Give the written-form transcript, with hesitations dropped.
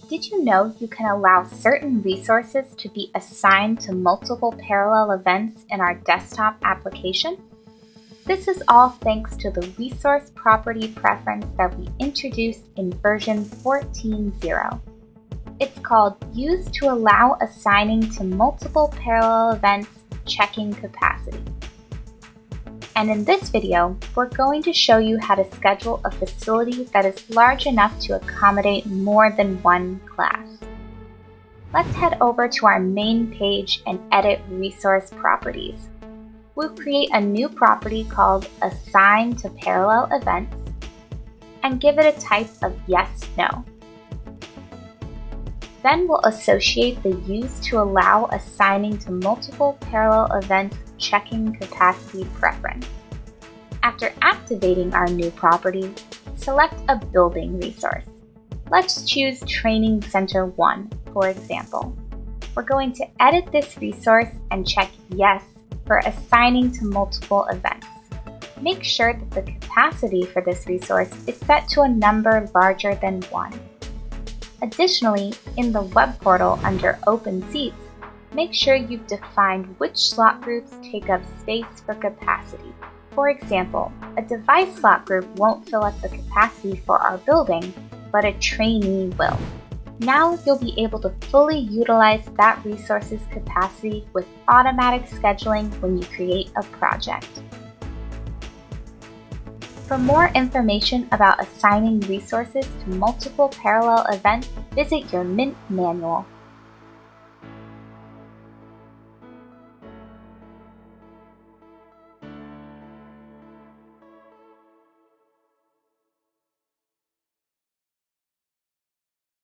Did you know you can allow certain resources to be assigned to multiple parallel events in our desktop application? This is all thanks to the resource property preference that we introduced in version 14.0. It's called Use to Allow Assigning to Multiple Parallel Events Checking Capacity. And in this video, we're going to show you how to schedule a facility that is large enough to accommodate more than one class. Let's head over to our main page and edit resource properties. We'll create a new property called Assign to Parallel Events and give it a type of yes/no. Then we'll associate the Use to Allow Assigning to Multiple Parallel Events Checking Capacity preference. After activating our new property, select a building resource. Let's choose Training Center 1, for example. We're going to edit this resource and check Yes for assigning to multiple events. Make sure that the capacity for this resource is set to a number larger than 1. Additionally, in the web portal under Open Seats, make sure you've defined which slot groups take up space for capacity. For example, a device slot group won't fill up the capacity for our building, but a trainee will. Now you'll be able to fully utilize that resource's capacity with automatic scheduling when you create a project. For more information about assigning resources to multiple parallel events, visit your Mint manual.